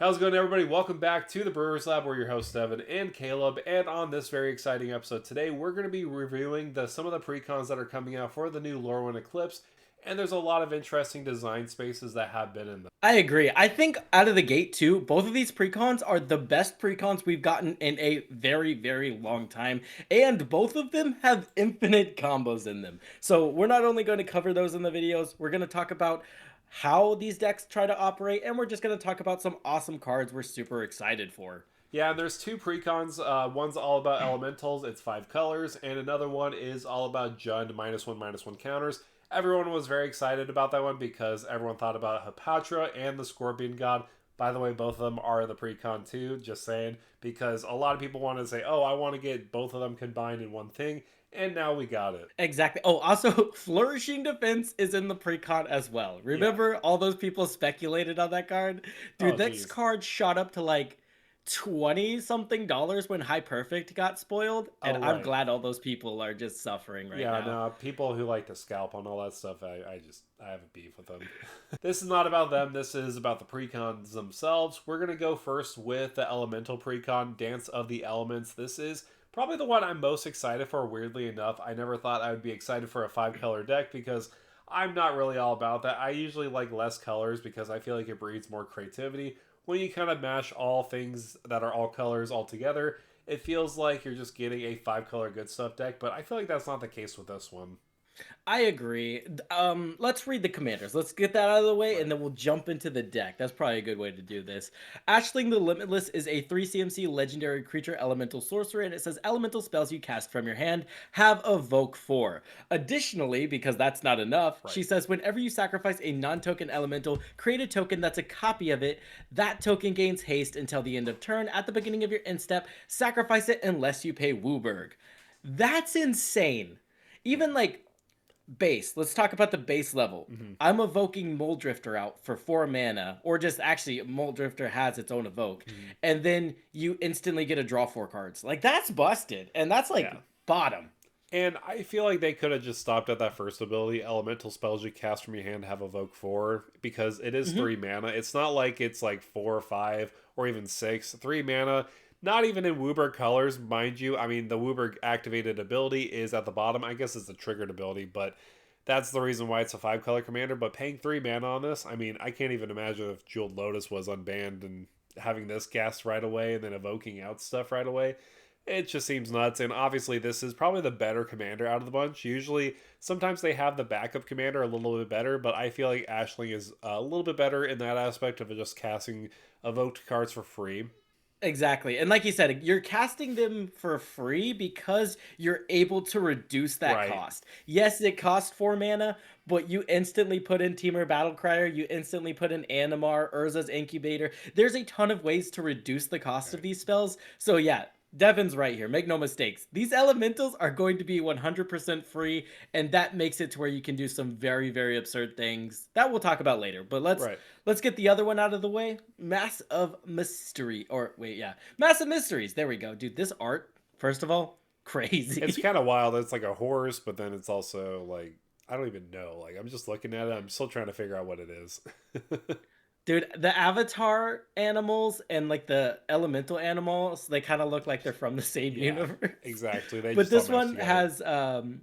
How's it going, everybody? Welcome back to the Brewers Lab. We're your hosts, Evan and Caleb. And on this very exciting episode today, we're going to be reviewing some of the precons that are coming out for the new Lorwyn Eclipse. And there's a lot of interesting design spaces that have been in them. I agree. I think out of the gate too, both of these precons are the best precons we've gotten in a very, very long time. And both of them have infinite combos in them. So we're not only going to cover those in the videos, we're going to talk about how these decks try to operate, and we're just going to talk about some awesome cards we're super excited for. Yeah, and there's two precons. One's all about elementals, it's 5 colors, and another one is all about Jund -1/-1 counters. Everyone was very excited about that one because everyone thought about Hepatra and the Scorpion God. By the way, both of them are the precon too, just saying, because a lot of people want to say, oh, I want to get both of them combined in one thing, and now we got it. Exactly. Oh, also, Flourishing Defense is in the precon as well. Yeah. Remember all those people speculated on that card? Oh, Dude, that geez. card shot up to like 20 something dollars when High Perfect got spoiled, and Oh, I'm right. glad all those people are just suffering right Yeah, now. no, people who like to scalp on all that stuff, I have a beef with them. This is not about them, this is about the precons themselves. We're going to go first with the elemental precon, Dance of the Elements. This is probably the one I'm most excited for, weirdly enough. I never thought I would be excited for a 5 color deck because I'm not really all about that. I usually like less colors because I feel like it breeds more creativity. When you kind of mash all things that are all colors all together, it feels like you're just getting a 5 color good stuff deck, but I feel like that's not the case with this one. I agree. Let's read the commanders. Let's get that out of the way, Right. and then we'll jump into the deck. That's probably a good way to do this. Ashling the Limitless is a 3 CMC legendary creature elemental sorcerer, and it says elemental spells you cast from your hand have evoke 4. Additionally, because that's not enough, Right. she says whenever you sacrifice a non-token elemental, create a token that's a copy of it. That token gains haste until the end of turn. At the beginning of your end step, sacrifice it unless you pay Wooburg. That's insane. Even like base. Let's talk about the base level. Hmm. I'm evoking Mold Drifter out for 4 mana, or just actually, Mold Drifter has its own evoke, Hmm. and then you instantly get a draw 4 cards. Like, that's busted, and that's like Yeah. bottom. And I feel like they could have just stopped at that first ability. Elemental spells you cast from your hand have evoke 4 because it is Hmm. 3 mana. It's not like it's like 4 or 5 or even 6. 3 mana, not even in Wooburg colors, mind you. I mean, the Wooburg activated ability is at the bottom. I guess it's a triggered ability, but that's the reason why it's a 5 color commander. But paying 3 mana on this, I mean, I can't even imagine if Jeweled Lotus was unbanned and having this cast right away and then evoking out stuff right away. It just seems nuts. And obviously, this is probably the better commander out of the bunch. Usually, sometimes they have the backup commander a little bit better, but I feel like Ashling is a little bit better in that aspect of just casting evoked cards for free. Exactly. And like you said, you're casting them for free because you're able to reduce that Right. cost. Yes, it costs 4 mana, but you instantly put in Temur Battlecrier, you instantly put in Animar, Urza's Incubator. There's a ton of ways to reduce the cost of Right. these spells. So yeah, Devin's right here. Make no mistakes. These elementals are going to be 100% free, and that makes it to where you can do some very, very absurd things that we'll talk about later. But let's Right. let's get the other one out of the way. Mass of Mystery. Or wait, yeah. Massive Mysteries. There we go. Dude, this art, first of all, It's crazy. kind of wild. It's like a horse, but then it's also like, I don't even know. Like, I'm just looking at it. I'm still trying to figure out what it is. Dude, the avatar animals and like the elemental animals, they kind of look like they're from the same Yeah, universe. exactly. They But just all this mesh one together. has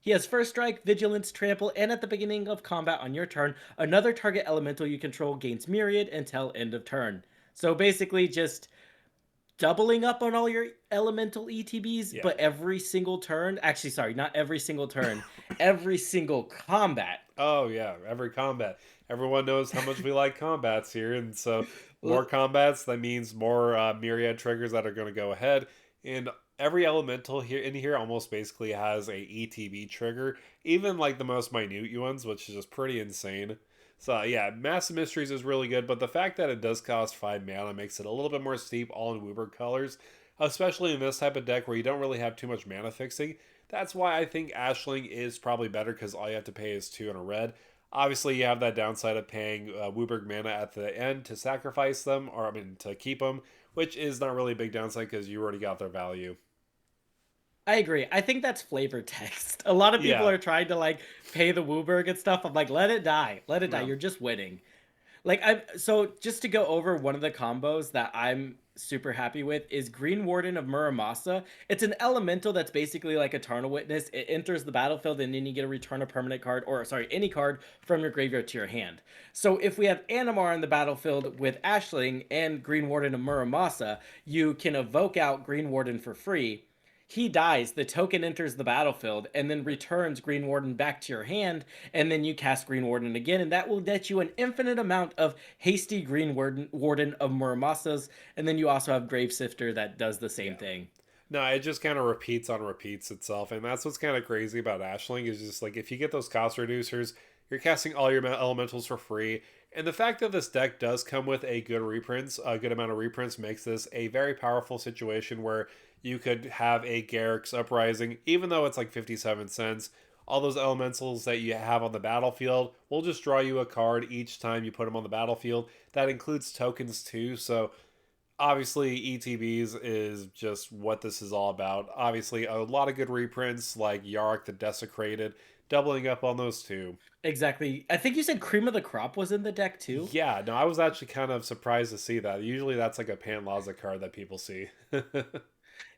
he has first strike, vigilance, trample, and at the beginning of combat on your turn, another target elemental you control gains myriad until end of turn. So basically just doubling up on all your elemental ETBs, Yeah. but every single turn, actually sorry, not every single turn, every single combat. Oh yeah, every combat. Everyone knows how much we like combats here, and so more combats that means more myriad triggers that are going to go ahead. And every elemental here in here almost basically has a ETB trigger, even like the most minute ones, which is just pretty insane. So yeah, Massive Mysteries is really good, but the fact that it does cost 5 mana makes it a little bit more steep all in Wooburg colors, especially in this type of deck where you don't really have too much mana fixing. That's why I think Ashling is probably better because all you have to pay is 2 and a red. Obviously, you have that downside of paying Wooburg mana at the end to sacrifice them, or I mean to keep them, which is not really a big downside because you already got their value. I agree. I think that's flavor text. A lot of people Yeah, are trying to like pay the Wooburg and stuff. I'm like, let it die. Let it die. yeah, You're just winning. Like I so just to go over one of the combos that I'm super happy with is Green Warden of Muramasa. It's an elemental that's basically like Eternal Witness. It enters the battlefield and then you get to return a permanent card, or sorry, any card from your graveyard to your hand. So if we have Animar in the battlefield with Ashling and Green Warden of Muramasa, you can evoke out Green Warden for free. He dies, the token enters the battlefield, and then returns Green Warden back to your hand, and then you cast Green Warden again, and that will get you an infinite amount of hasty Warden of Muramasas, and then you also have Grave Sifter that does the same Yeah. thing. No, it just kind of repeats itself, and that's what's kind of crazy about Ashling is just like if you get those cost reducers, you're casting all your elementals for free, and the fact that this deck does come with a good amount of reprints makes this a very powerful situation where you could have a Garrick's Uprising, even though it's like 57 cents. All those elementals that you have on the battlefield will just draw you a card each time you put them on the battlefield. That includes tokens too, so obviously ETBs is just what this is all about. Obviously a lot of good reprints like Yarok the Desecrated, doubling up on those too. Exactly. I think you said Cream of the Crop was in the deck too. Yeah, no, I was actually kind of surprised to see that. Usually that's like a Panlaza card that people see.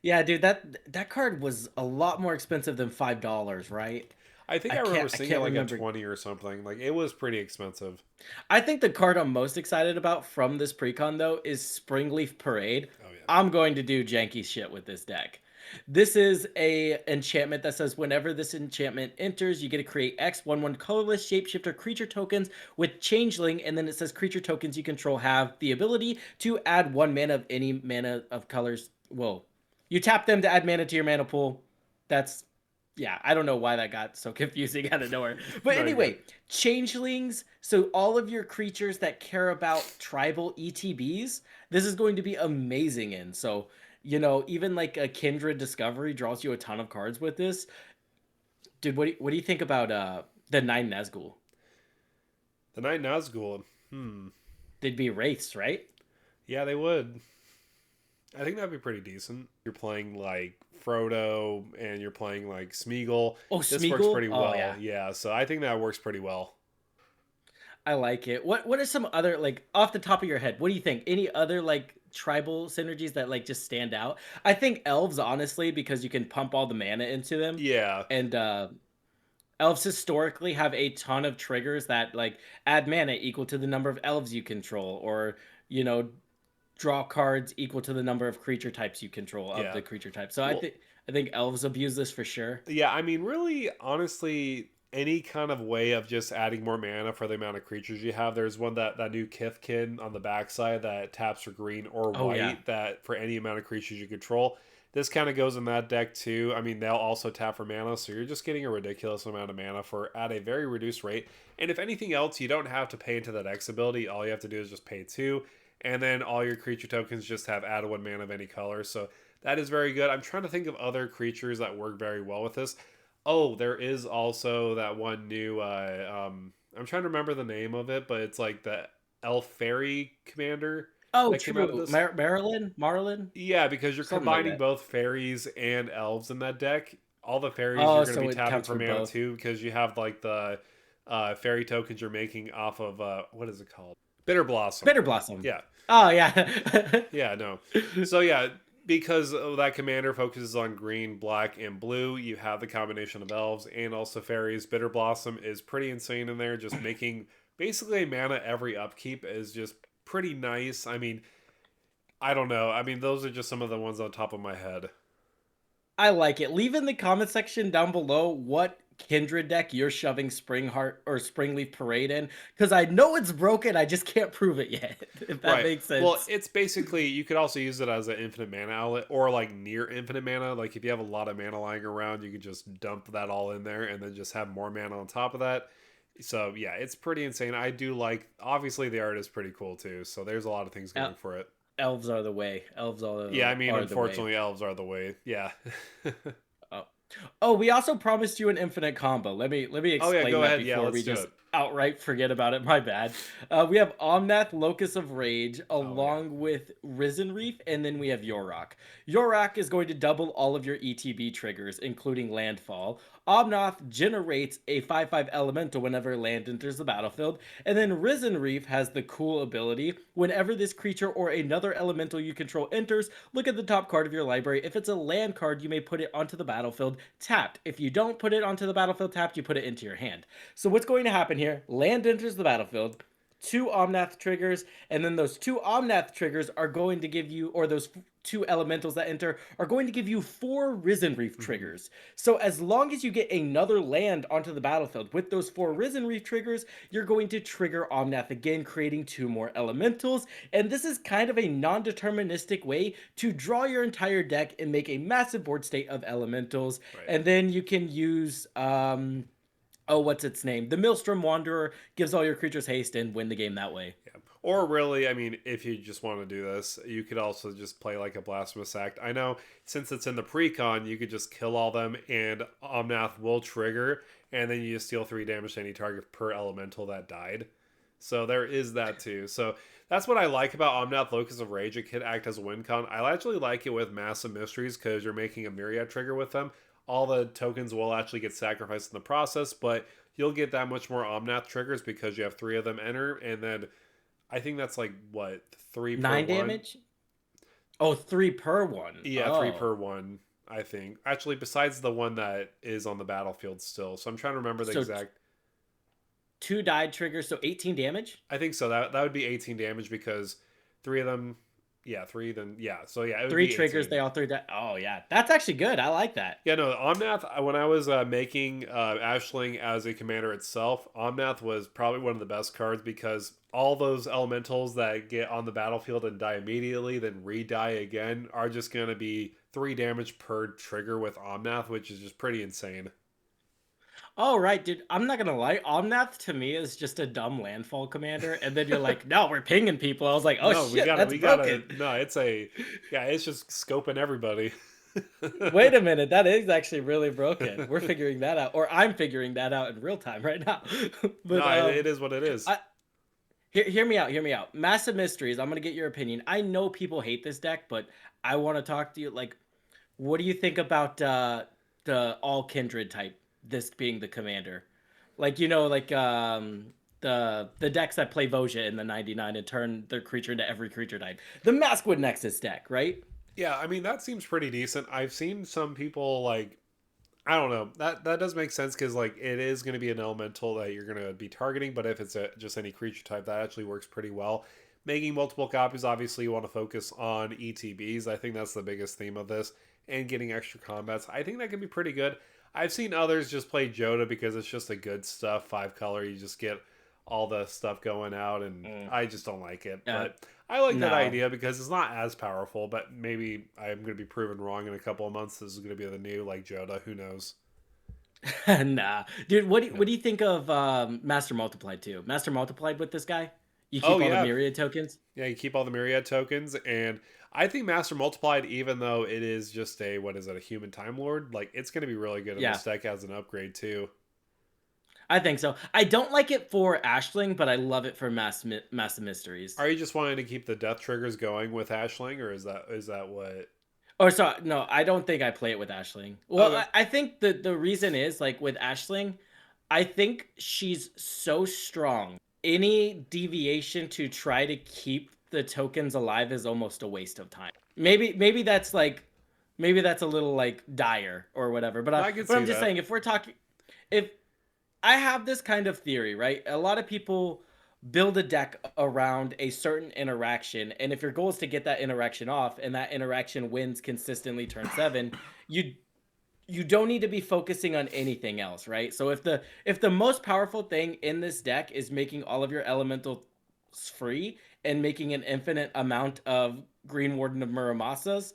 Yeah, dude, that card was a lot more expensive than $5, right? I think I I remember can't I seeing it can't like at remember. 20 or something. Like it was pretty expensive. I think the card I'm most excited about from this precon though is Springleaf Parade. Oh yeah. I'm going to do janky shit with this deck. This is a enchantment that says whenever this enchantment enters, you get to create X 1/1 colorless shapeshifter creature tokens with changeling, and then it says creature tokens you control have the ability to add 1 mana of any mana of colors. Whoa. You tap them to add mana to your mana pool. That's yeah, I don't know why that got so confusing out of nowhere. But No, you're good. anyway, changelings, so all of your creatures that care about tribal ETBs, this is going to be amazing in. So, even like a Kindred Discovery draws you a ton of cards with this. Dude, what do you think about the 9 Nazgul? The Night Nazgul. Hmm. They'd be wraiths, right? Yeah, they would. I think that'd be pretty decent. You're playing like Frodo and you're playing like Smeagol. Oh, This works Smeagol? pretty Oh well. yeah. Yeah, so I think that works pretty well. I like it. What are some other, like, off the top of your head, what do you think? Any other like tribal synergies that like just stand out? I think elves, honestly, because you can pump all the mana into them. Yeah. And elves historically have a ton of triggers that like add mana equal to the number of elves you control, or you know, draw cards equal to the number of creature types you control of Yeah. the creature type. So Well, I think elves abuse this for sure. yeah, I mean, really, honestly, any kind of way of just adding more mana for the amount of creatures you have. There's one that new Kithkin on the backside that taps for green or Oh yeah. white that for any amount of creatures you control. This kind of goes in that deck too. I mean, they'll also tap for mana, so you're just getting a ridiculous amount of mana for at a very reduced rate. And if anything else, you don't have to pay into that X ability. All you have to do is just pay 2, and then all your creature tokens just have add 1 mana of any color. So that is very good. I'm trying to think of other creatures that work very well with this. Oh, there is also that one new. I'm trying to remember the name of it, but it's like the Elf Fairy Commander Oh, that came out of true. this. Marilyn, Marlin, Yeah, because you're something like combining that. both fairies and elves in that deck. All the fairies Oh, you're going to so be it tapping counts for for mana both. too, because you have like the fairy tokens you're making off of what is it called? Bitter Blossom. Bitter Blossom. Yeah, Oh yeah. yeah, no. So yeah, because that commander focuses on green, black, and blue, you have the combination of elves and also fairies. Bitter Blossom is pretty insane in there. Just making basically mana every upkeep is just pretty nice. I mean, I don't know. I mean, those are just some of the ones on top of my head. I like it. Leave in the comment section down below what Kindred deck you're shoving Spring Heart or Springleaf Parade in, because I know it's broken. I just can't prove it yet. If that Right. makes Well, sense. it's basically you could also use it as an infinite mana outlet or like near infinite mana. Like if you have a lot of mana lying around, you could just dump that all in there and then just have more mana on top of that. So yeah, it's pretty insane. I do like obviously the art is pretty cool too. So there's a lot of things going El- for it. Elves are the way. Elves Yeah, I mean are the way. unfortunately elves are the way. Yeah. Oh. Oh, we also promised you an infinite combo. Let me Oh yeah, explain go that ahead. Yeah, before we let's do just it. outright forget about it. My bad. We have Omnath, Locus of Rage, Oh yeah. along with Risen Reef, and then we have Yorick. Yorick is going to double all of your ETB triggers, including Landfall. Omnath generates a 5/5 elemental whenever land enters the battlefield, and then Risen Reef has the cool ability whenever this creature or another elemental you control enters, look at the top card of your library. If it's a land card, you may put it onto the battlefield tapped. If you don't put it onto the battlefield tapped, you put it into your hand. So what's going to happen here? Land enters the battlefield, two Omnath triggers, and then those two Omnath triggers are going to give you, or those two elementals that enter are going to give you 4 Risen Reef triggers. So as long as you get another land onto the battlefield with those 4 Risen Reef triggers, you're going to trigger Omnath again, creating 2 more elementals. And this is kind of a non-deterministic way to draw your entire deck and make a massive board state of elementals. Right. And then you can use oh, what's its name? The Maelstrom Wanderer gives all your creatures haste and win the game that way. Yeah. Or really, I mean, if you just want to do this, you could also just play like a Blasphemous Act. I know since it's in the precon, you could just kill all them and Omnath will trigger, and then you just deal 3 damage to any target per elemental that died. So there is that too. So that's what I like about Omnath Locus of Rage. It could act as a win con. I actually like it with Massive Mysteries because you're making a Myriad trigger with them. All the tokens will actually get sacrificed in the process, but you'll get that much more Omnath triggers because you have 3 of them enter, and then I think that's like what 3 per 9 one? damage? Oh, 3 per one. Yeah, oh. 3 per one. I think actually besides the one that is on the battlefield still. So I'm trying to remember the exact. 2 died triggers, so 18 damage. I think so. That would be 18 damage because 3 of them. Yeah, 3. Then yeah. So yeah, it would 3 be triggers. 18. They all 3 die. Oh yeah, that's actually good. I like that. Yeah, no, Omnath, when I was making Ashling as a commander itself, Omnath was probably one of the best cards because all those elementals that get on the battlefield and die immediately, then re-die again, are just going to be 3 damage per trigger with Omnath, which is just pretty insane. Oh right, dude. I'm not gonna lie. Omnath to me is just a dumb landfall commander, and then you're like, "No, we're pinging people." I was like, "Oh No, shit, that's broken." no, it's just scoping everybody. Wait a minute, that is actually really broken. We're figuring that out, or I'm figuring that out in real time right now. But No, it is what it is. hear me out. Hear me out. Massive Mysteries. I'm gonna get your opinion. I know people hate this deck, but I want to talk to you. Like, what do you think about the all kindred type? This being the commander, like the decks that play Voja in the 99 and turn their creature into every creature type. The Maskwood Nexus deck, right? Yeah, I mean that seems pretty decent. I've seen some people like I don't know. That does make sense because like it is going to be an elemental that you're going to be targeting, but if it's just any creature type, that actually works pretty well. Making multiple copies, obviously, you want to focus on ETBs. I think that's the biggest theme of this, and getting extra combats. I think that can be pretty good. I've seen others just play Joda because it's just a good stuff 5 color. You just get all the stuff going out, and I just don't like it. But I like that idea because it's not as powerful. But maybe I'm going to be proven wrong in a couple of months. This is going to be the new like Joda. Who knows? Nah, dude. What do you think of Master Multiplied too? Master Multiplied with this guy. You keep all the myriad tokens. Yeah, you keep all the myriad tokens, and I think Master Multiplied, even though it is just a a human Time Lord, like it's going to be really good in this deck as an upgrade too. I think so. I don't like it for Ashling, but I love it for Massive Mysteries. Are you just wanting to keep the death triggers going with Ashling, or is that what? Or so no, I don't think I play it with Ashling. Well, I think the reason is like with Ashling, I think she's so strong. Any deviation to try to keep the tokens alive is almost a waste of time. Maybe that's like maybe that's a little like dire or whatever. But I'm just saying if we're talking if I have this kind of theory, right? A lot of people build a deck around a certain interaction, and if your goal is to get that interaction off and that interaction wins consistently turn 7, you don't need to be focusing on anything else, right? So if the most powerful thing in this deck is making all of your elementals free and making an infinite amount of Green Warden of Muramasas,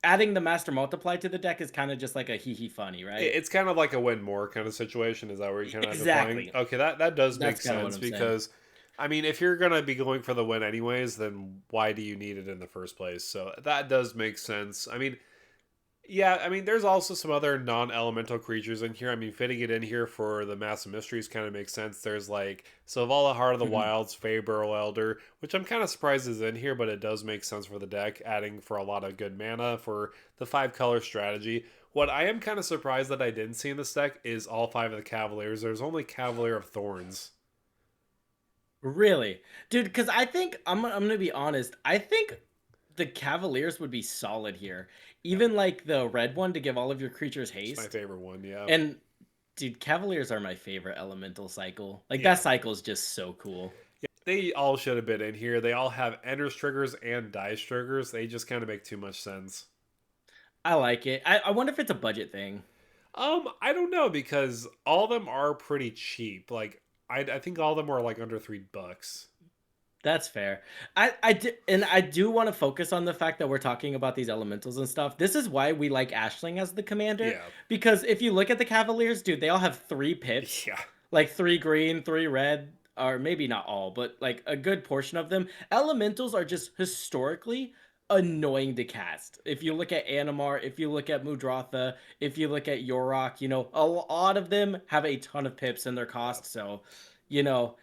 adding the Master Multiply to the deck is kind of just like a hee funny, right? It's kind of like a win more kind of situation. Is that where you kind of exactly? Okay, that does make sense because, I mean, if you're gonna be going for the win anyways, then why do you need it in the first place? So that does make sense. I mean, Yeah, I mean, there's also some other non-elemental creatures in here. I mean, fitting it in here for the Massive Mysteries kind of makes sense. There's like Selvala, Heart of the Mhm. Wilds, Fey Burrow Elder, which I'm kind of surprised is in here, but it does make sense for the deck, adding for a lot of good mana for the 5 color strategy. What I am kind of surprised that I didn't see in this deck is all 5 of the Cavaliers. There's only Cavalier of Thorns. Really, dude? Because I think I'm gonna be honest. I think the Cavaliers would be solid here. Yeah, Even like the red one to give all of your creatures it's my haste. favorite one. Yeah, And dude, Cavaliers are my favorite elemental cycle. Like that yeah. cycle is just so cool. Yeah, they all should have been in here. They all have Ender's triggers and Dice triggers. They just kind of make too much sense. I like it. I wonder if it's a budget thing. I don't know because all of them are pretty cheap. Like I think all of them are like under $3. That's fair. I do want to focus on the fact that we're talking about these elementals and stuff. This is why we like Ashling as the commander, Yeah. because if you look at the Cavaliers, dude, they all have 3 pips, Yeah. like 3 green, 3 red, or maybe not all, but like a good portion of them. Elementals are just historically annoying to cast. If you look at Animar, if you look at Mudrotha, if you look at Yorok, a lot of them have a ton of pips in their Yeah. cost. So, you know,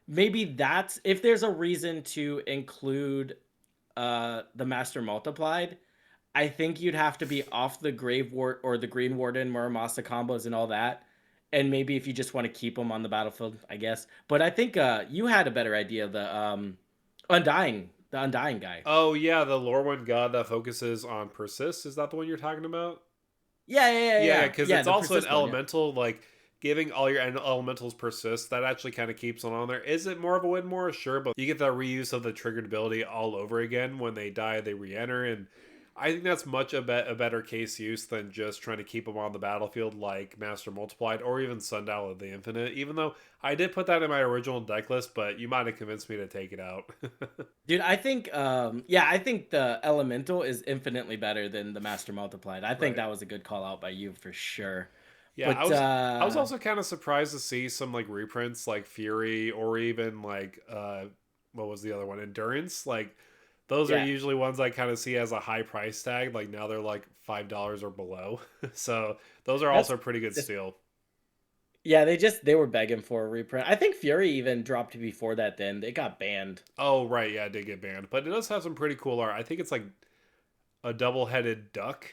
maybe that's if there's a reason to include the Master Multiplied. I think you'd have to be off the Grave Wart or the Green Warden, Muramasa combos and all that. And maybe if you just want to keep them on the battlefield, I guess. But I think you had a better idea. The Undying guy. Oh yeah, the Lorwyn god that focuses on persist. Is that the one you're talking about? Yeah, yeah, yeah, Yeah, yeah. because Yeah, it's the also an persist one. Yeah. elemental. Like giving all your elementals persist. That actually kind of keeps on there. Is it more of a win more? Sure, but you get that reuse of the triggered ability all over again. When they die, they re-enter, and I think that's much a better case use than just trying to keep them on the battlefield like Master Multiplied or even Sundial of the Infinite. Even though I did put that in my original deck list, but you might have convinced me to take it out. Dude, I think yeah, I think the elemental is infinitely better than the Master Multiplied. I think Right. that was a good call out by you for sure. Yeah, But I was also kind of surprised to see some like reprints like Fury or even like what was the other one? Endurance. Like those are yeah, usually ones I kind of see as a high price tag. Like now they're like $5 or below. So those are that's also pretty good that's- steal. yeah, they were begging for a reprint. I think Fury even dropped before that then. They got banned. Oh right, yeah, it did get banned, but it does have some pretty cool art. I think it's like a double-headed duck,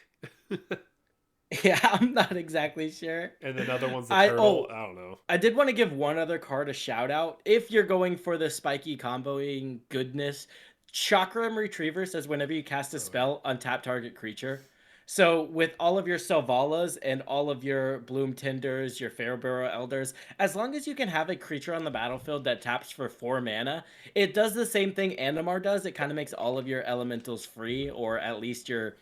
Yeah, I'm not exactly sure. and then other one's the I turtle. oh, I don't know. I did want to give one other card a shout out. If you're going for the spiky comboing goodness, Chakram Retriever says whenever you cast a Oh yeah. spell, untap target creature. So with all of your Selvalas and all of your Bloom Tinders, your Fairburrow Elders, as long as you can have a creature on the battlefield that taps for 4 mana, it does the same thing Animar does. It kind of makes all of your elementals free, or at least you're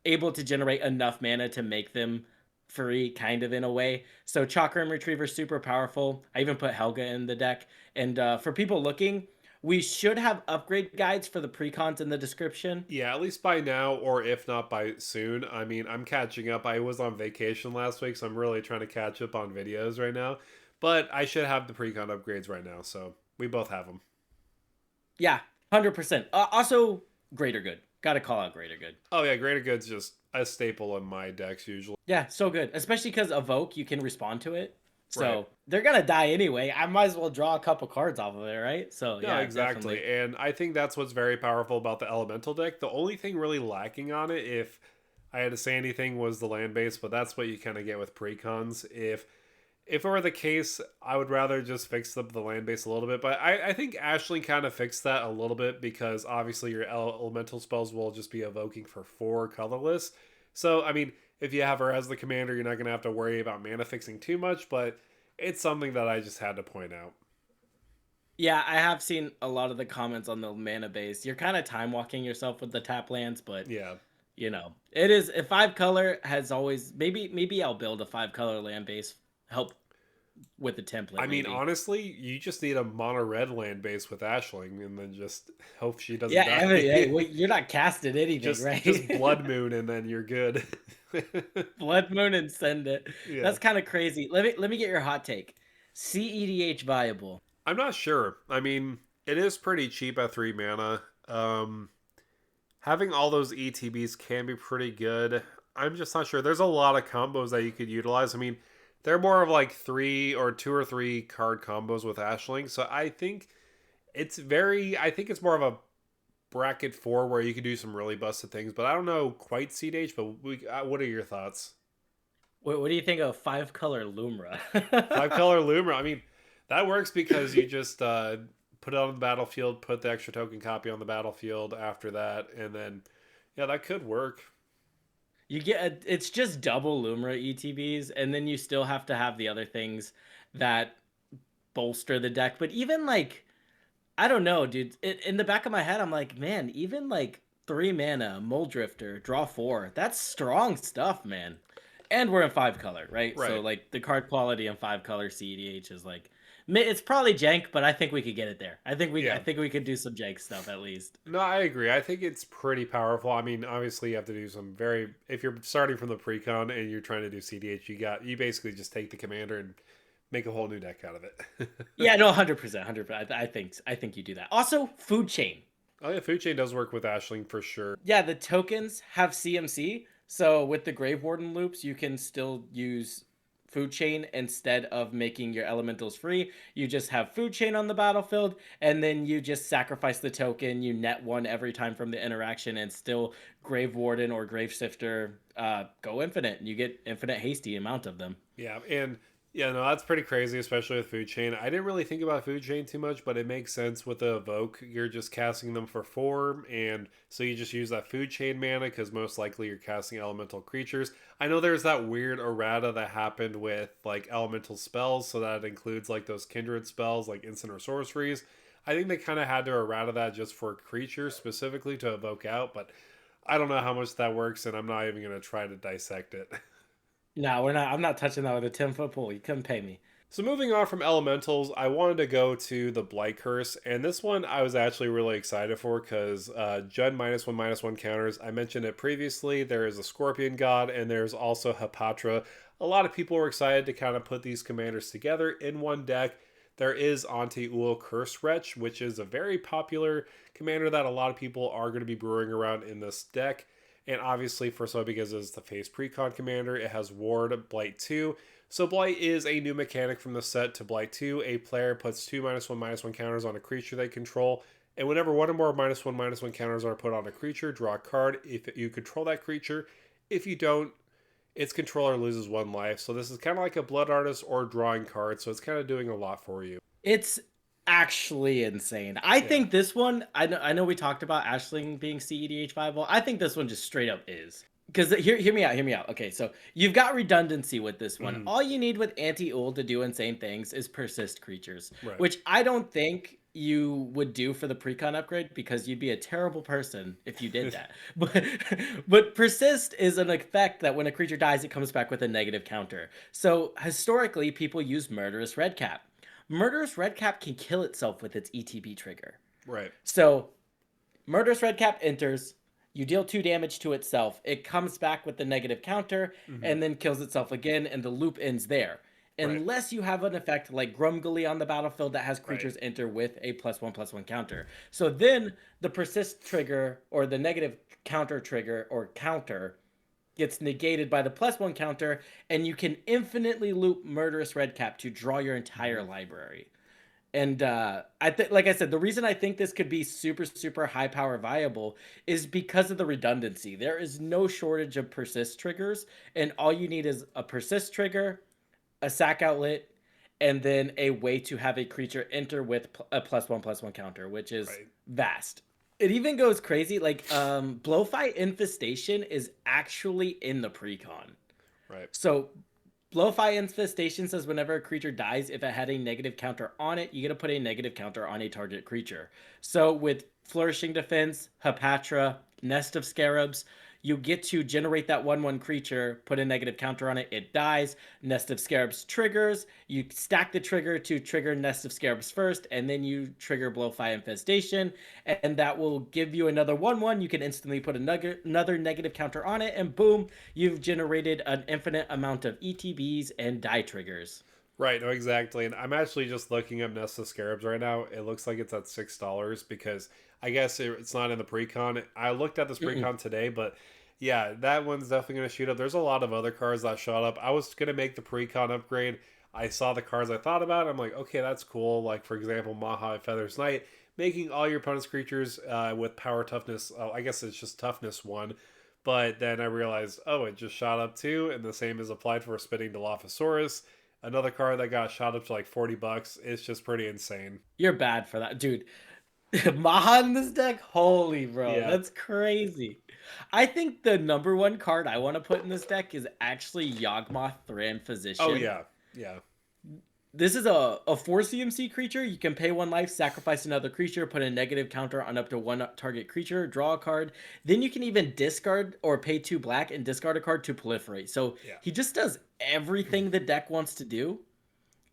able to generate enough mana to make them free, kind of in a way. So Chakram Retriever super powerful. I even put Helga in the deck. And for people looking, we should have upgrade guides for the precons in the description. Yeah, at least by now, or if not by soon. I mean, I'm catching up. I was on vacation last week, so I'm really trying to catch up on videos right now. But I should have the precon upgrades right now, so we both have them. Yeah, 100%. Also, Greater Good. Got to call out Greater Good. Oh yeah, Greater Good's just a staple in my decks usually. Yeah, so good. Especially because Evoke, you can respond to it. Right. So they're going to die anyway. I might as well draw a couple cards off of it, right? So No, yeah, exactly. definitely. And I think that's what's very powerful about the elemental deck. The only thing really lacking on it, if I had to say anything, was the land base, but that's what you kind of get with precons. If it were the case, I would rather just fix the land base a little bit. But I think Ashley kind of fixed that a little bit because obviously your elemental spells will just be evoking for 4 colorless. So, I mean, if you have her as the commander, you're not going to have to worry about mana fixing too much, but it's something that I just had to point out. Yeah, I have seen a lot of the comments on the mana base. You're kind of time walking yourself with the tap lands, but Yeah. it is a 5 color has always maybe I'll build a 5 color land base, help with the template I mean, maybe. honestly, you just need a mono red land base with Ashling and then just hope she doesn't Yeah, die. hey, well, you're not casting anything, Just right? Blood Moon and then you're good. Blood Moon and send it. Yeah. That's kind of crazy. Let me get your hot take. CEDH viable. I'm not sure. I mean, it is pretty cheap at 3 mana. Having all those ETBs can be pretty good. I'm just not sure. There's a lot of combos that you could utilize. I mean, they're more of like two or three card combos with Ashling. So I think it's more of a bracket four where you could do some really busted things. But I don't know quite CH. But what are your thoughts? What do you think of five color Lumra? Five color Loomer. I mean, that works because you just put it on the battlefield, put the extra token copy on the battlefield after that, and then yeah, that could work. It's just double Lumra ETBs, and then you still have to have the other things that bolster the deck. But even like, I don't know, dude. In the back of my head, I'm like, man, even like 3 mana, Mole Drifter, draw 4. That's strong stuff, man. And we're in 5 color, right? So Right. like the card quality in 5 color CEDH is like, it's probably jank, but I think we could get it there. I Yeah. think we could do some jank stuff at least. No, I agree. I think it's pretty powerful. I mean, obviously you have to do some very if you're starting from the precon and you're trying to do CDH, you basically just take the commander and make a whole new deck out of it. Yeah, no, 100%, 100%. I think you do that. Also, food chain. Oh yeah, food chain does work with Ashling for sure. Yeah, the tokens have CMC. So with the Grave Warden loops, you can still use food chain instead of making your elementals free. You just have food chain on the battlefield, and then you just sacrifice the token. You net 1 every time from the interaction, and still Grave Warden or Grave Sifter go infinite. You get infinite hasty amount of them. Yeah, and yeah, no, that's pretty crazy, especially with food chain. I didn't really think about food chain too much, but it makes sense with the evoke. You're just casting them for 4, and so you just use that food chain mana because most likely you're casting elemental creatures. I know there's that weird errata that happened with like elemental spells, so that includes like those kindred spells, like instant or sorceries. I think they kind of had to errata that just for creatures specifically to evoke out, but I don't know how much that works, and I'm not even going to try to dissect it. No, we're not. I'm not touching that with a 10-foot pole. You couldn't pay me. So moving on from elementals, I wanted to go to the Blight Curse, and this one I was actually really excited for because Judd -1/-1 counters. I mentioned it previously. There is a Scorpion God, and there's also Hapatra. A lot of people were excited to kind of put these commanders together in one deck. There is Anti-Ul Curse Wretch, which is a very popular commander that a lot of people are going to be brewing around in this deck. And obviously, for so because it's the face precon commander, it has Ward Blight 2. So Blight is a new mechanic from the set to Blight 2. A player puts 2 -1/-1 counters on a creature they control. And whenever one or more -1/-1 counters are put on a creature, draw a card if you control that creature. If you don't, its controller loses 1 life. So this is kind of like a Blood Artist or drawing cards. So it's kind of doing a lot for you. It's actually insane. I Yeah. think this one, I know we talked about Ashling being CEDH viable. I think this one just straight up is. Because hear me out, hear me out. Okay, so you've got redundancy with this one. Mhm. All you need with anti-ul to do insane things is persist creatures, Right. which I don't think you would do for the precon upgrade because you'd be a terrible person if you did that. But persist is an effect that when a creature dies, it comes back with a negative counter. So historically, people use murderous redcap. Murderous Redcap can kill itself with its ETB trigger. Right. So, Murderous Redcap enters, you deal 2 damage to itself, it comes back with the negative counter, Mhm. and then kills itself again, and the loop ends there. Right. Unless you have an effect like Grumgully on the battlefield that has Right. creatures enter with a +1/+1 counter. So then the persist trigger or the negative counter trigger or counter gets negated by the +1 counter, and you can infinitely loop Murderous Redcap to draw your entire Mhm. library. And I think, like I said, the reason I think this could be super, super high power viable is because of the redundancy. There is no shortage of persist triggers, and all you need is a persist trigger, a sack outlet, and then a way to have a creature enter with a +1/+1 counter, which is Right. vast. It even goes crazy. Like Blowfight Infestation is actually in the precon. Right. So Blowfly Infestation says whenever a creature dies, if it had a negative counter on it, you get to put a negative counter on a target creature. So with Flourishing Defense, Hapatra, Nest of Scarabs, you get to generate that 1/1 creature, put a negative counter on it, it dies. Nest of Scarabs triggers. You stack the trigger to trigger Nest of Scarabs first, and then you trigger Blowfly Infestation, and that will give you another 1/1. You can instantly put another negative counter on it, and boom, you've generated an infinite amount of ETBs and die triggers. Right, no, exactly. And I'm actually just looking up Nest of Scarabs right now. It looks like it's at $6 because I guess it's not in the precon. I looked at this Mm-mm. precon today, but Yeah, that one's definitely going to shoot up. There's a lot of other cards that shot up. I was going to make the Precon upgrade. I saw the cards I thought about. I'm like, okay, that's cool. Like, for example, Maha Feathers Knight, making all your opponent's creatures with power toughness. I guess it's just toughness 1. But then I realized, oh, it just shot up 2. And the same is applied for Spitting Dilophosaurus. Another card that got shot up to like $40. It's just pretty insane. You're bad for that, dude. Maha in this deck, holy bro, Yeah. that's crazy. I think the number one card I want to put in this deck is actually Yawgmoth Thran Oh, Physician. yeah. Yeah. This is a 4 CMC creature. You can pay 1 life, sacrifice another creature, put a negative counter on up to 1 target creature, draw a card. Then you can even discard or pay 2 black and discard a card to proliferate. So Yeah. he just does everything the deck wants to do.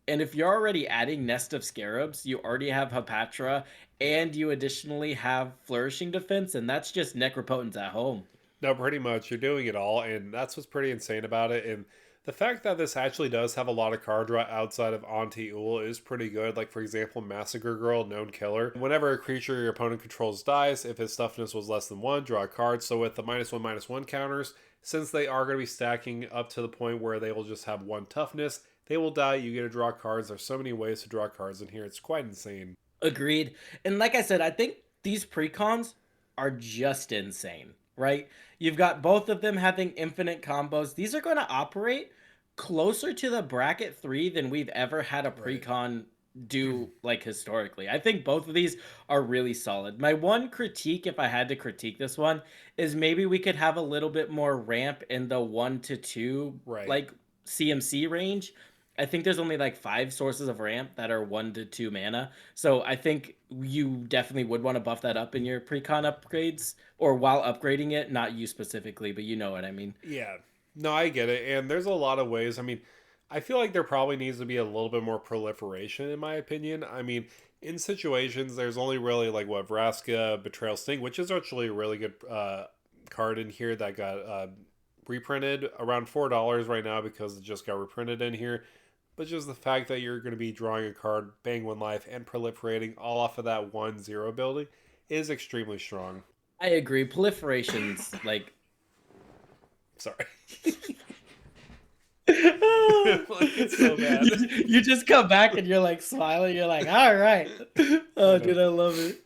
And if you're already adding Nest of Scarabs, you already have Hapatra, and you additionally have Flourishing Defense, and that's just Necropotence at home. No, pretty much. You're doing it all, and that's what's pretty insane about it. And the fact that this actually does have a lot of card draw outside of Auntie Ul is pretty good. Like, for example, Massacre Girl, Known Killer. Whenever a creature your opponent controls dies, if its toughness was less than 1, draw a card. So with the -1/-1 counters, since they are going to be stacking up to the point where they will just have 1 toughness, they will die. You get to draw cards. There's so many ways to draw cards in here. It's quite insane. Agreed. And like I said, I think these precons are just insane, right? You've got both of them having infinite combos. These are going to operate closer to the bracket 3 than we've ever had a Right. precon do, like, historically. I think both of these are really solid. My one critique, if I had to critique this one, is maybe we could have a little bit more ramp in the 1 to 2 Right. like CMC range. I think there's only like 5 sources of ramp that are 1 to 2 mana. So I think you definitely would want to buff that up in your precon upgrades, or while upgrading it, not you specifically, but you know what I mean. Yeah. No, I get it. And there's a lot of ways. I mean, I feel like there probably needs to be a little bit more proliferation, in my opinion. I mean, in situations, there's only really like what Vraska, Betrayal Sting, which is actually a really good card in here that got reprinted around $4 right now because it just got reprinted in here. But just the fact that you're going to be drawing a card, paying 1 life, and proliferating all off of that 1/0 ability is extremely strong. I agree. Proliferations, like, Sorry. it's so bad. You just come back and you're like smiling. You're like, all right. Oh, dude, I love it.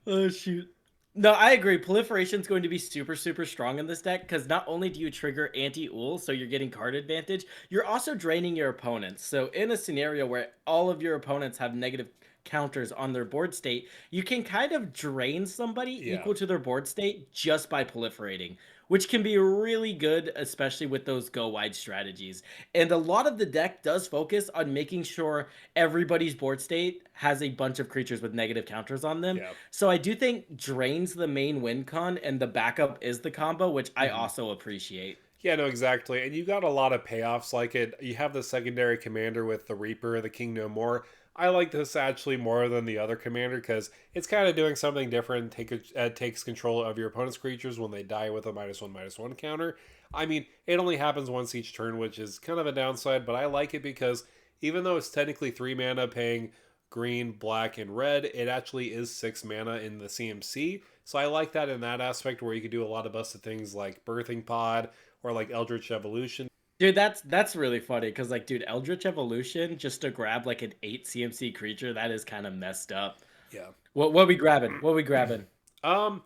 Oh, shoot. No, I agree. Proliferation is going to be super, super strong in this deck because not only do you trigger anti-ul, so you're getting card advantage, you're also draining your opponents. So in a scenario where all of your opponents have negative counters on their board state, you can kind of drain somebody Yeah. equal to their board state just by proliferating, which can be really good, especially with those go wide strategies. And a lot of the deck does focus on making sure everybody's board state has a bunch of creatures with negative counters on them. Yeah. So I do think drain's the main win con and the backup is the combo, which I also appreciate. Yeah, no, exactly. And you got a lot of payoffs like it. You have the secondary commander with the Reaper, the King No More. I like this actually more than the other commander because it's kind of doing something different. Takes control of your opponent's creatures when they die with a -1/-1 counter. I mean, it only happens once each turn, which is kind of a downside, but I like it because even though it's technically 3 mana paying green, black, and red, it actually is 6 mana in the CMC. So I like that in that aspect where you can do a lot of busted things like Birthing Pod or like Eldritch Evolution. Dude, that's really funny because, like, dude, Eldritch Evolution just to grab like an 8 CMC creature, that is kind of messed up. Yeah. What we grabbing? What we grabbing? I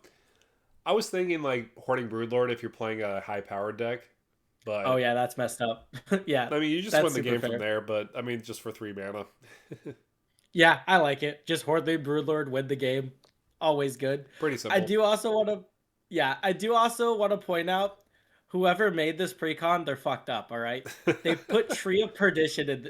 was thinking like Hoarding Broodlord if you're playing a high powered deck, but Oh yeah, that's messed up. Yeah, I mean you just that's win the super game fair. from there. But I mean just for 3 mana. Yeah, I like it. Just Horde the Broodlord, win the game. Always good. Pretty simple. I do also want to point out whoever made this precon, they're fucked up, all right? They put Tree of Perdition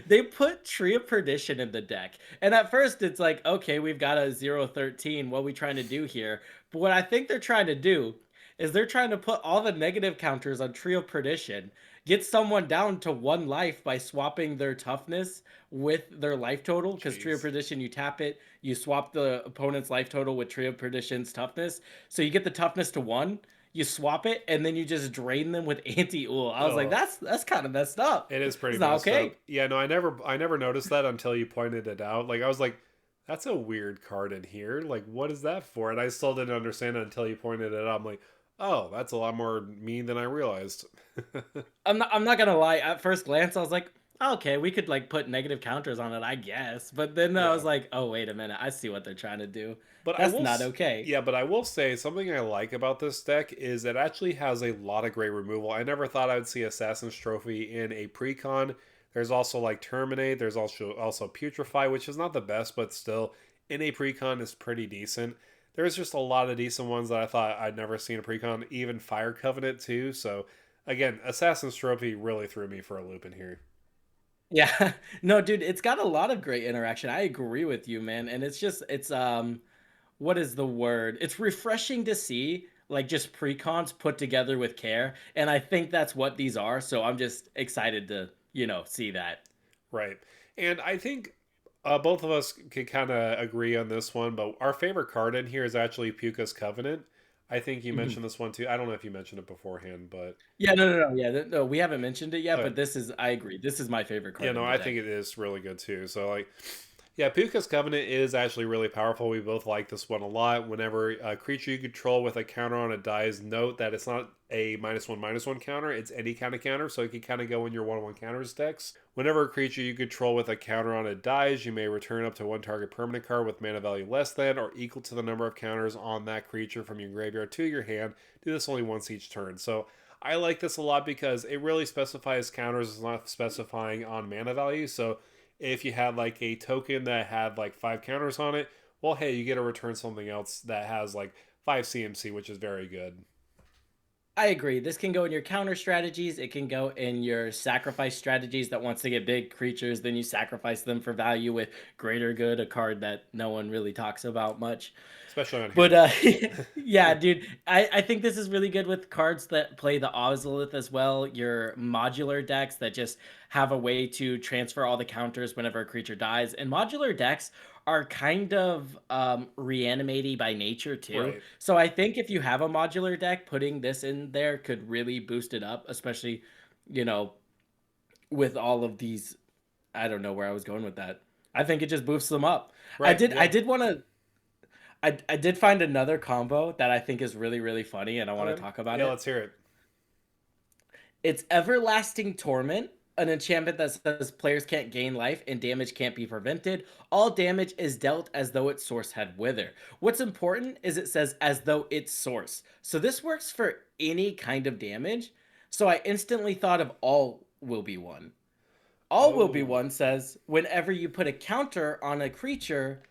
they put Tree of Perdition in the deck. And at first it's like, okay, we've got a 0-13. What are we trying to do here? But what I think they're trying to do is they're trying to put all the negative counters on Tree of Perdition, get someone down to 1 life by swapping their toughness with their life total. Because Tree of Perdition, you tap it, you swap the opponent's life total with Tree of Perdition's toughness. So you get the toughness to 1, you swap it, and then you just drain them with anti-ul. I was like, that's kind of messed up. It is pretty It's not messed okay. up. Yeah, no, I never noticed that until you pointed it out. Like I was like, that's a weird card in here. Like, what is that for? And I still didn't understand it until you pointed it out. I'm like, Oh, that's a lot more mean than I realized. I'm not gonna lie. At first glance, I was like, okay, we could like put negative counters on it, I guess. But then I Yeah. was like, oh wait a minute, I see what they're trying to do. But That's not okay. yeah, but I will say something I like about this deck is it actually has a lot of great removal. I never thought I'd see Assassin's Trophy in a precon. There's also like Terminate. There's also Putrefy, which is not the best, but still in a precon is pretty decent. There's just a lot of decent ones that I thought I'd never seen a precon. Even Fire Covenant too. So again, Assassin's Trophy really threw me for a loop in here. Yeah. No, dude, it's got a lot of great interaction. I agree with you, man. And it's what is the word? It's refreshing to see like just precons put together with care. And I think that's what these are. So I'm just excited to, see that. Right. And I think both of us could kind of agree on this one, but our favorite card in here is actually Puka's Covenant. I think you Mhm. mentioned this one too. I don't know if you mentioned it beforehand, but Yeah, no, no, no. Yeah, no, we haven't mentioned it yet, okay. but I agree. This is my favorite Yeah, card no, in the I think deck. it is really good too. So like, yeah, Puka's Covenant is actually really powerful. We both like this one a lot. Whenever a creature you control with a counter on it dies, note that it's not a -1/-1 counter. It's any kind of counter, so it can kind of go in your 1/1 counters decks. Whenever a creature you control with a counter on it dies, you may return up to one target permanent card with mana value less than or equal to the number of counters on that creature from your graveyard to your hand. Do this only once each turn. So I like this a lot because it really specifies counters. It's not specifying on mana value. So if you had like a token that had like 5 counters on it, well, hey, you get to return something else that has like 5 CMC, which is very good. I agree. This can go in your counter strategies. It can go in your sacrifice strategies that wants to get big creatures, then you sacrifice them for value with greater good, a card that no one really talks about much. Especially on But here. yeah, dude, I think this is really good with cards that play the Ozolith as well. Your modular decks that just have a way to transfer all the counters whenever a creature dies. And modular decks are kind of reanimating by nature too. Right. So I think if you have a modular deck, putting this in there could really boost it up, especially, you know, with all of these. I don't know where I was going with that. I think it just boosts them up. I Right. did I Yeah. did want to I did find another combo that I think is really, really funny, and I want to Okay. talk about Yeah, it. let's hear it. It's Everlasting Torment, an enchantment that says players can't gain life and damage can't be prevented. All damage is dealt as though its source had wither. What's important is it says as though its source. So this works for any kind of damage. So I instantly thought of All Will Be One. All Will Be Oh, One says whenever you put a counter on a creature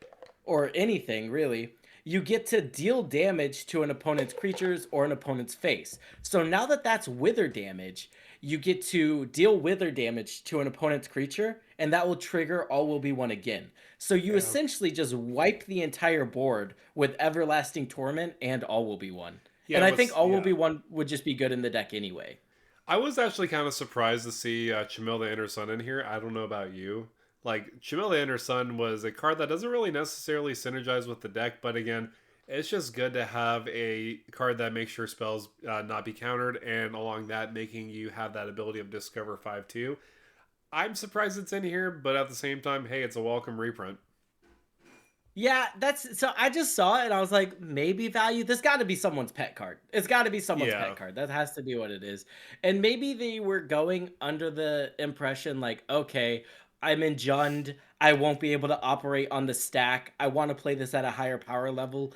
or anything really, you get to deal damage to an opponent's creatures or an opponent's face. So now that that's wither damage, you get to deal wither damage to an opponent's creature, and that will trigger All Will Be One again. So you yeah. essentially just wipe the entire board with Everlasting Torment and All Will Be One. Yeah, And I think what's All Will yeah. Be One would just be good in the deck anyway. I was actually kind of surprised to see Chamil the Inner Sun in here. I don't know about you. Like, Chamil the Inner Sun was a card that doesn't really necessarily synergize with the deck, but again, it's just good to have a card that makes your spells not be countered, and along that, making you have that ability of Discover 5 2. I'm surprised it's in here, but at the same time, hey, it's a welcome reprint. Yeah, that's so I just saw it and I was like, maybe value. This got to be someone's pet card. It's got to be someone's Yeah, pet card. That has to be what it is. And maybe they were going under the impression like, okay, I'm in Jund. I won't be able to operate on the stack. I want to play this at a higher power level.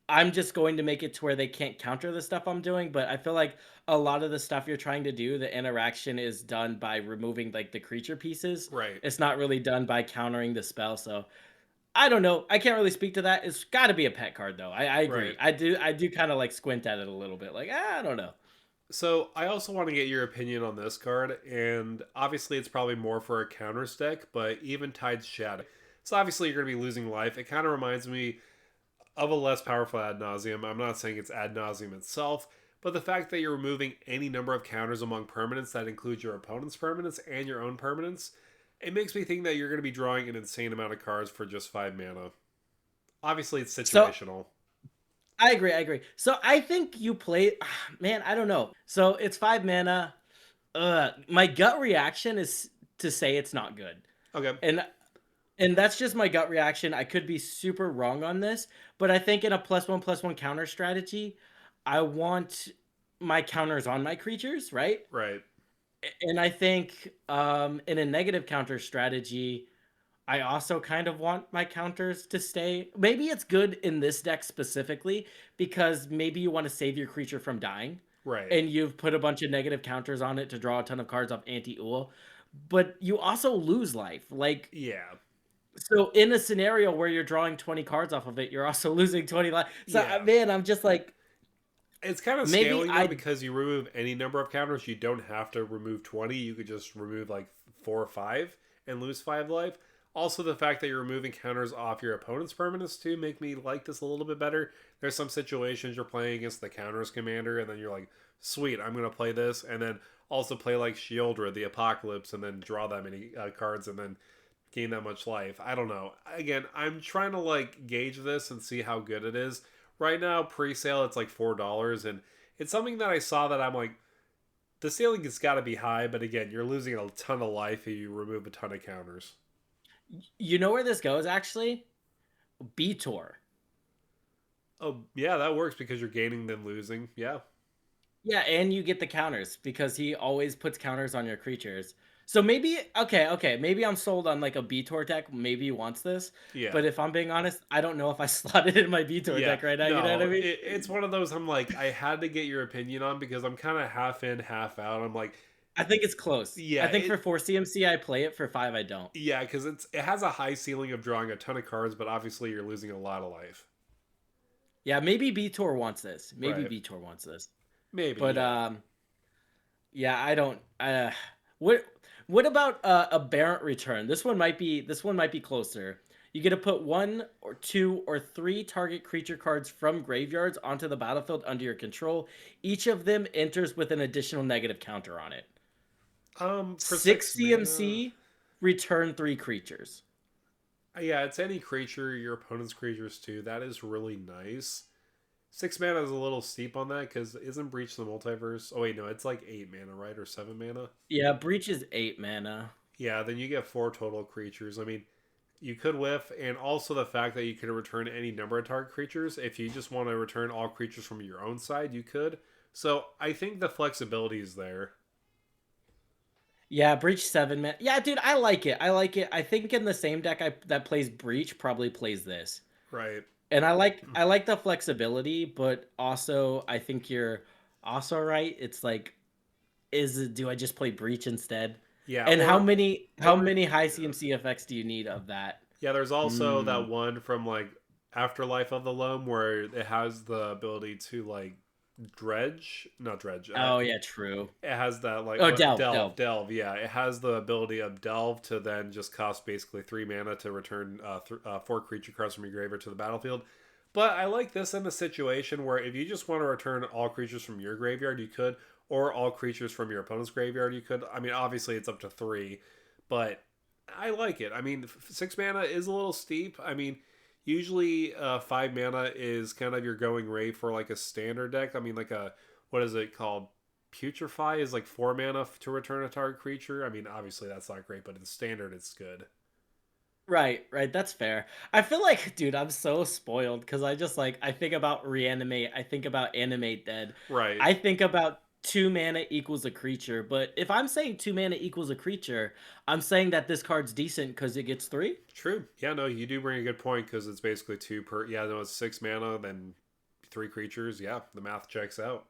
I'm just going to make it to where they can't counter the stuff I'm doing. But I feel like a lot of the stuff you're trying to do, the interaction is done by removing like the creature pieces. right, It's not really done by countering the spell. So I don't know. I can't really speak to that. It's got to be a pet card though. I right. agree. I do kind of like squint at it a little bit. Like I don't know. So I also want to get your opinion on this card, and obviously it's probably more for a counters deck, but even Tide's Shadow. So obviously you're going to be losing life. It kind of reminds me of a less powerful ad nauseum. I'm not saying it's ad nauseum itself, but the fact that you're removing any number of counters among permanents that includes your opponent's permanents and your own permanents, it makes me think that you're going to be drawing an insane amount of cards for just 5 mana. Obviously, it's So situational. I agree. I agree. So I think you play. Man, I don't know. So it's 5 mana. My gut reaction is to say it's not good, Okay. and and that's just my gut reaction. I could be super wrong on this, but I think in a +1/+1 counter strategy, I want my counters on my creatures, right? Right. And I think in a negative counter strategy, I also kind of want my counters to stay. Maybe it's good in this deck specifically because maybe you want to save your creature from dying Right. and you've put a bunch of negative counters on it to draw a ton of cards off anti-Ul, but you also lose life. Like, Yeah. so in a scenario where you're drawing 20 cards off of it, you're also losing 20 life. So, Yeah. man, I'm just like, It's kind of maybe scaling though I because you remove any number of counters. You don't have to remove 20. You could just remove like 4 or 5 and lose 5 life. Also, the fact that you're removing counters off your opponent's permanents too make me like this a little bit better. There's some situations you're playing against the counters commander, and then you're like, sweet, I'm gonna play this, and then also play like Shieldred, the Apocalypse, and then draw that many cards, and then gain that much life. I don't know. Again, I'm trying to like gauge this and see how good it is. Right now, pre-sale it's like $4, and it's something that I saw that I'm like, the ceiling has got to be high. But again, you're losing a ton of life if you remove a ton of counters. you know where this goes actually? B-Tor. Oh yeah, that works because you're gaining then losing. Yeah, Yeah, and you get the counters because he always puts counters on your creatures. So maybe okay, maybe I'm sold on like a Beator deck. Maybe he wants this, yeah, but if I'm being honest, I don't know if I slot it in my Beator yeah. deck right now. You know what No, I mean? it's one of those I'm like I had to get your opinion on because I'm kind of half in, half out. I'm like, I think it's close. I yeah, think for 4 CMC I play it, for 5 I don't. yeah, because it has a high ceiling of drawing a ton of cards, but obviously you're losing a lot of life. Yeah, maybe Beator wants this. Maybe Right. Beator wants this. Maybe, But yeah. yeah, I don't. What what about a Barrent Return? This one might be closer. You get to put 1 or 2 or 3 target creature cards from graveyards onto the battlefield under your control. Each of them enters with an additional negative counter on it. For Six 6 mana, CMC, return 3 creatures. yeah, it's any creature, your opponent's creatures too. That is really nice. 6 mana is a little steep on that because isn't Breach the Multiverse? Oh wait, no, it's like 8 mana, right, or 7 mana? Yeah, Breach is 8 mana. Yeah, then you get 4 total creatures. I mean, you could whiff, and also the fact that you can return any number of target creatures. If you just want to return all creatures from your own side, you could. So I think the flexibility is there. Yeah, Breach 7 man. Yeah, dude, I like it. I like it. I think in the same deck that plays Breach probably plays this. Right. And I like the flexibility, but also I think you're also right. It's like, do I just play Breach instead? Yeah, And how or many high yeah. CMC effects do you need of that? Yeah, there's also Hmm. that one from like Afterlife of the Loam where it has the ability to like dredge, not dredge. Oh yeah, true. It has that like Oh, what delve, delve, delve. delve. Yeah, it has the ability of delve to then just cost basically 3 mana to return 4 creature cards from your graveyard to the battlefield. But I like this in the situation where if you just want to return all creatures from your graveyard, you could, or all creatures from your opponent's graveyard, you could. I mean, obviously it's up to 3, but I like it. I mean, 6 mana is a little steep. I mean, usually 5 mana is kind of your going rate for like a standard deck. I mean, like a what is it called? Putrefy is like 4 mana to return a target creature. I mean, obviously that's not great, but in standard it's good. Right, right. That's fair. I feel like, dude, I'm so spoiled because I think about reanimate. I think about animate dead. Right. I think about 2 mana equals a creature. But if I'm saying 2 mana equals a creature, I'm saying that this card's decent because it gets 3. True. Yeah, no, you do bring a good point because it's basically 2 per. Yeah, no, it's 6 mana, then 3 creatures. Yeah, the math checks out.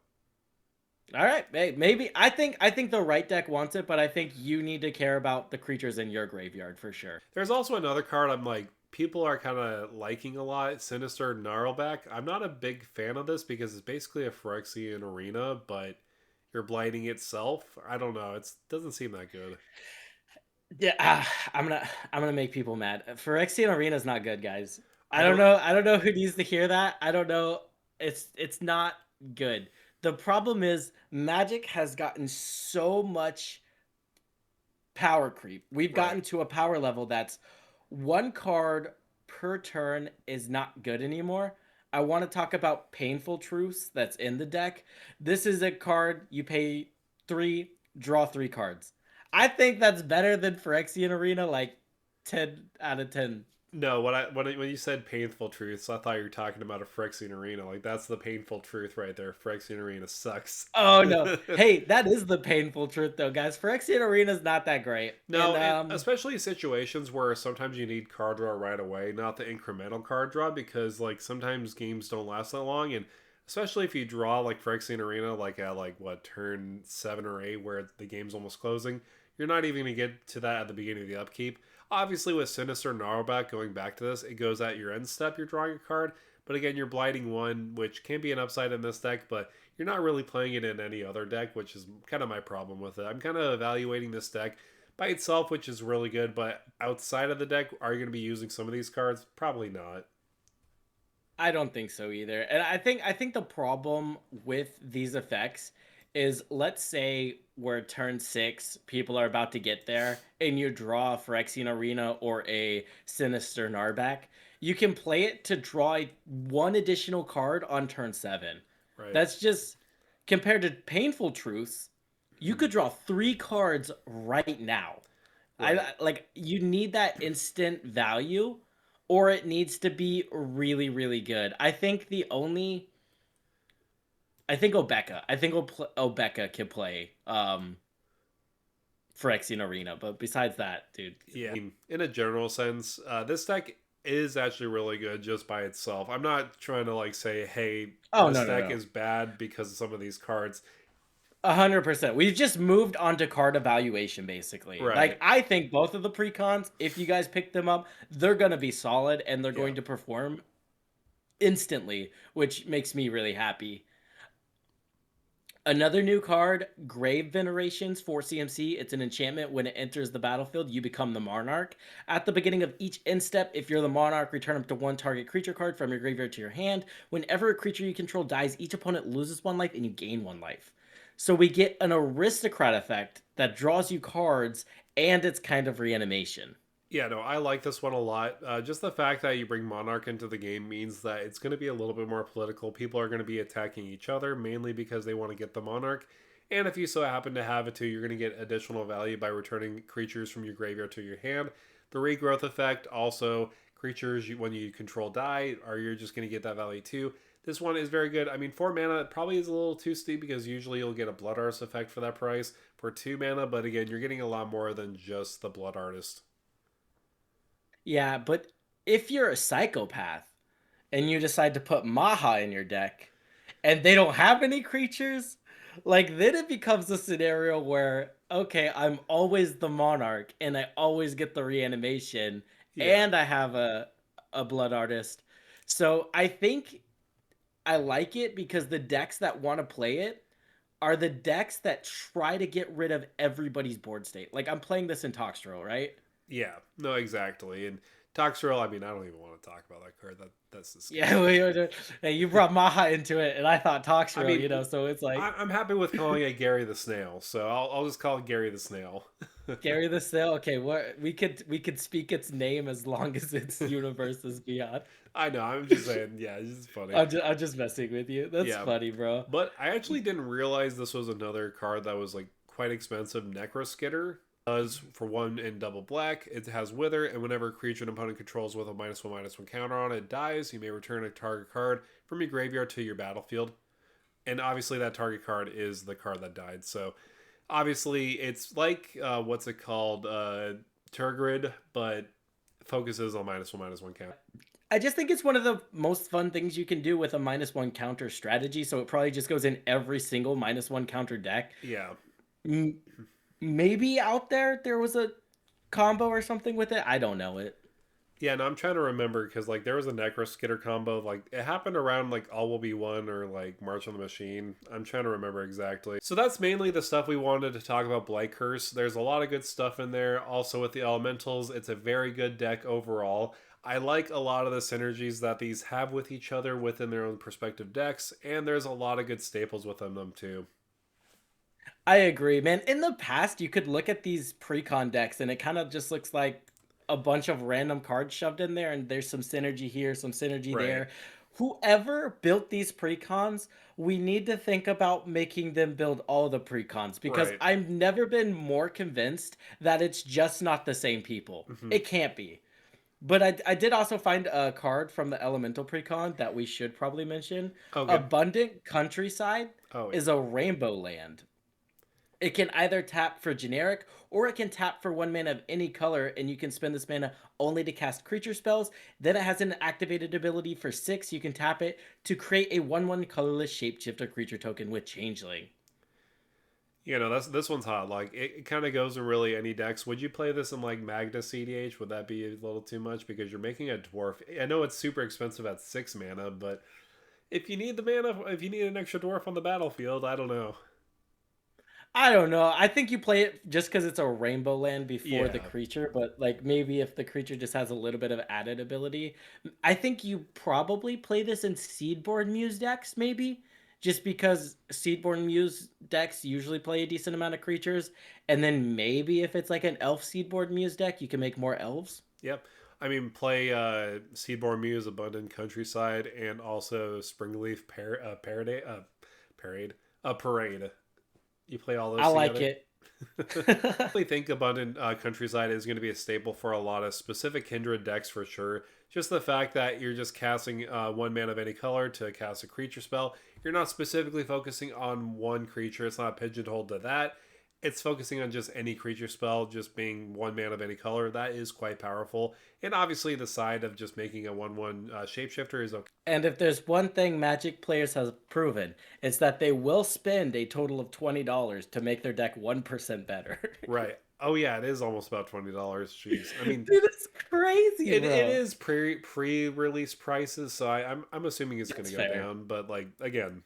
All right, hey, maybe I think the right deck wants it, but I think you need to care about the creatures in your graveyard for sure. There's also another card I'm like, people are kind of liking a lot, Sinister Gnarlback. I'm not a big fan of this because it's basically a Phyrexian arena, but you're blighting itself. I don't know. It doesn't seem that good. Yeah, I'm gonna make people mad. Phyrexian Arena is not good, guys. I I don't don't. know. I don't know who needs to hear that. I don't know. It's not good. The problem is Magic has gotten so much power creep. We've Right. gotten to a power level that's 1 card per turn is not good anymore. I want to talk about Painful Truths that's in the deck. This is a card you pay 3, draw 3 cards. I think that's better than Phyrexian Arena, like 10 out of 10. No, when you said painful truths, I thought you were talking about a Phyrexian arena. Like that's the painful truth right there. Phyrexian arena sucks. Oh no. Hey, that is the painful truth though, guys. Phyrexian Arena's not that great. And No, and especially situations where sometimes you need card draw right away, not the incremental card draw, because like sometimes games don't last that long, and especially if you draw like Phyrexian Arena like at like what turn 7 or 8 where the game's almost closing, you're not even gonna get to that at the beginning of the upkeep. Obviously, with Sinister Gnarlback going back to this, it goes at your end step. You're drawing a card, but again, you're blighting one, which can be an upside in this deck, but you're not really playing it in any other deck, which is kind of my problem with it. I'm kind of evaluating this deck by itself, which is really good, but outside of the deck, are you going to be using some of these cards? Probably not. I don't think so either. And I think the problem with these effects is, let's say we're turn 6, people are about to get there, and you draw a Phyrexian Arena or a Sinister Narback. You can play it to draw one additional card on turn 7. Right. That's just, compared to Painful Truths, you could draw 3 cards right now. Right. You need that instant value, or it needs to be really, really good. I think Obeka. I think Obeka can play Phyrexian Arena, but besides that, dude. Yeah. In a general sense, this deck is actually really good just by itself. I'm not trying to like say, hey, Oh this no, no, deck no. is bad because of some of these cards. 100%. We've just moved on to card evaluation, basically. Like, Right. I think both of the precons, if you guys pick them up, they're gonna be solid and they're Yeah. going to perform instantly, which makes me really happy. Another new card, Grave Venerations for CMC. It's an enchantment. When it enters the battlefield, you become the Monarch. At the beginning of each end step, if you're the Monarch, return up to one target creature card from your graveyard to your hand. Whenever a creature you control dies, each opponent loses 1 life and you gain 1 life. So we get an Aristocrat effect that draws you cards, and it's kind of reanimation. Yeah, no, I like this one a lot. Just the fact that you bring Monarch into the game means that it's going to be a little bit more political. People are going to be attacking each other mainly because they want to get the Monarch. And if you so happen to have it too, you're going to get additional value by returning creatures from your graveyard to your hand. The regrowth effect also, creatures when you control die, or you're just going to get that value too. This one is very good. I mean, 4 mana probably is a little too steep because usually you'll get a Blood Artist effect for that price for 2 mana, but again, you're getting a lot more than just the Blood Artist. Yeah, but if you're a psychopath and you decide to put Maha in your deck and they don't have any creatures, like then it becomes a scenario where, okay, I'm always the Monarch and I always get the reanimation Yeah. and I have a Blood Artist. So I think I like it because the decks that want to play it are the decks that try to get rid of everybody's board state. Like, I'm playing this in Toxtro, right? Yeah, no, exactly. And Toxrill, I mean, I don't even want to talk about that card. That's Yeah, disgusting. hey, you brought Maha into it, and I thought I Toxtro, mean, so it's like I'm happy with calling it Gary the Snail, so I'll just call it Gary the Snail. Gary the Snail. Okay, what we could speak its name as long as its universe is beyond. I know. I'm just saying. Yeah, it's just funny. I'm just messing with you. That's Yeah, funny, bro. but I actually didn't realize this was another card that was like quite expensive. Necroskitter does for one in double black. It has Wither, and whenever a creature an opponent controls with a -1/-1 counter on it dies, you may return a target card from your graveyard to your battlefield. And obviously, that target card is the card that died. So obviously, it's like what's it called, Turgrid, but focuses on -1/-1 count. I just think it's one of the most fun things you can do with a -1 counter strategy. So it probably just goes in every single -1 counter deck. Yeah. M- Maybe out there was a combo or something with it. I don't know it. Yeah, and I'm trying to remember because like there was a Necroskitter combo, like it happened around like All Will Be One or like March on the Machine. I'm trying to remember exactly. So that's mainly the stuff we wanted to talk about Blight Curse. There's a lot of good stuff in there. Also with the elementals, it's a very good deck overall. I like a lot of the synergies that these have with each other within their own perspective decks, and there's a lot of good staples within them too. I agree, man. In the past, you could look at these precon decks and it kind of just looks like a bunch of random cards shoved in there, and there's some synergy here, some synergy Right. there. Whoever built these precons, we need to think about making them build all the precons, because Right. I've never been more convinced that it's just not the same people. Hmm. It can't be. But I did also find a card from the Elemental Precon that we should probably mention. Okay. Abundant Countryside Oh yeah. is a rainbow land. It can either tap for generic or it can tap for 1 mana of any color, and you can spend this mana only to cast creature spells. Then it has an activated ability for 6. You can tap it to create a 1/1 colorless shapeshifter creature token with Changeling. You know, that's this one's hot. Like it kind of goes in really any decks. Would you play this in like Magna CDH? Would that be a little too much because you're making a dwarf? I know it's super expensive at 6 mana, but if you need the mana, if you need an extra dwarf on the battlefield, I don't know. I don't know. I think you play it just because it's a rainbow land before the Yeah. creature, but like maybe if the creature just has a little bit of added ability, I think you probably play this in Seedborn Muse decks, maybe just because Seedborn Muse decks usually play a decent amount of creatures, and then maybe if it's like an Elf Seedborn Muse deck, you can make more elves. Yep. I mean, play Seedborn Muse, Abundant Countryside, and also Springleaf Parade. Parade. You play all I those like together. it. I think Abundant Countryside is going to be a staple for a lot of specific Kindred decks for sure. Just the fact that you're just casting 1 mana of any color to cast a creature spell. You're not specifically focusing on one creature. It's not pigeonholed to that. It's focusing on just any creature spell, just being 1 mana of any color. That is quite powerful. And obviously, the side of just making a 1/1 shapeshifter is okay. And if there's one thing Magic players have proven, it's that they will spend a total of $20 to make their deck 1% better. Right. Oh yeah, it is almost about $20. Jeez. I mean, Dude, it's crazy, it bro. is pre release prices, so I'm assuming it's going That's to go fair. down. But like again,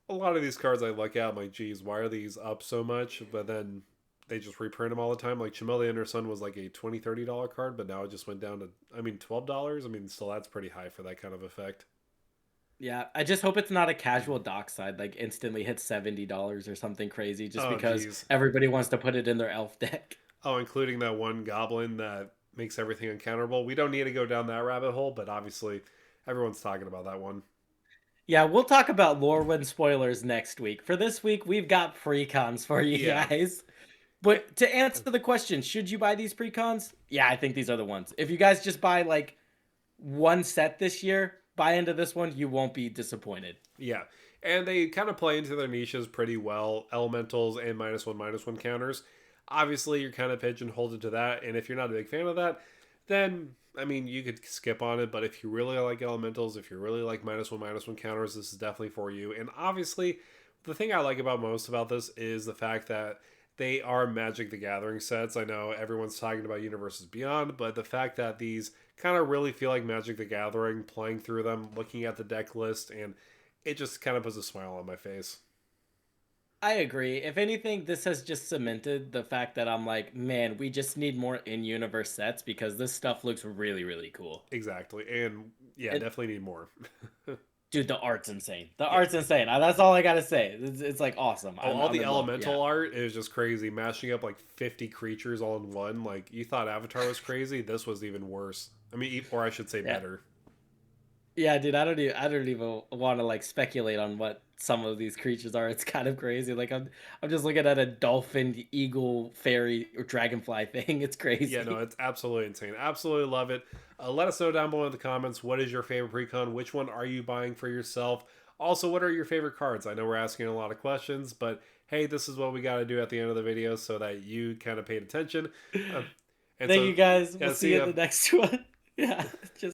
a lot of these cards I look at, I'm like, geez, why are these up so much? But then they just reprint them all the time. Like Chameleon Inner Sun was like a $20-$30 card, but now it just went down to I mean $12. I mean, still that's pretty high for that kind of effect. Yeah, I just hope it's not a casual dockside, like instantly hits $70 or something crazy just Oh because geez. everybody wants to put it in their elf deck. Oh, including that one goblin that makes everything uncounterable. We don't need to go down that rabbit hole, but obviously everyone's talking about that one. Yeah, we'll talk about Lorwyn spoilers next week. For this week, we've got precons for you Yeah. guys. But to answer the question, should you buy these precons? Yeah, I think these are the ones. If you guys just buy like one set this year, buy into this one, you won't be disappointed. Yeah. And they kind of play into their niches pretty well. Elementals and -1/-1 counters. Obviously, you're kind of pigeonholed into that. And if you're not a big fan of that, then, I mean, you could skip on it. But if you really like elementals, if you really like -1/-1 counters, this is definitely for you. And obviously, the thing I like about most about this is the fact that they are Magic the Gathering sets. I know everyone's talking about Universes Beyond, but the fact that these kind of really feel like Magic the Gathering, playing through them, looking at the deck list, and it just kind of puts a smile on my face. I agree. If anything, this has just cemented the fact that I'm like, man, we just need more in-universe sets because this stuff looks really, really cool. Exactly. And yeah, It, definitely need more. dude, the art's insane. The Yeah. art's insane. That's all I gotta say. It's like awesome. Oh, all I'm the in love. Yeah. elemental art is just crazy. Mashing up like 50 creatures all in one. Like, you thought Avatar was crazy. This was even worse. I mean, or I should say Yeah. better. Yeah, dude, I don't even want to like speculate on what some of these creatures are. It's kind of crazy. Like I'm just looking at a dolphin, eagle, fairy, or dragonfly thing. It's Yeah, no, crazy. it's absolutely insane. Absolutely love it. Let us know down below in the comments, what is your favorite precon? Which one are you buying for yourself? Also, what are your favorite cards? I know we're asking a lot of questions, but hey, this is what we got to do at the end of the video so that you kind of paid attention. And Thank so, you guys. yeah, We'll see see you ya. in the next one. Yeah, just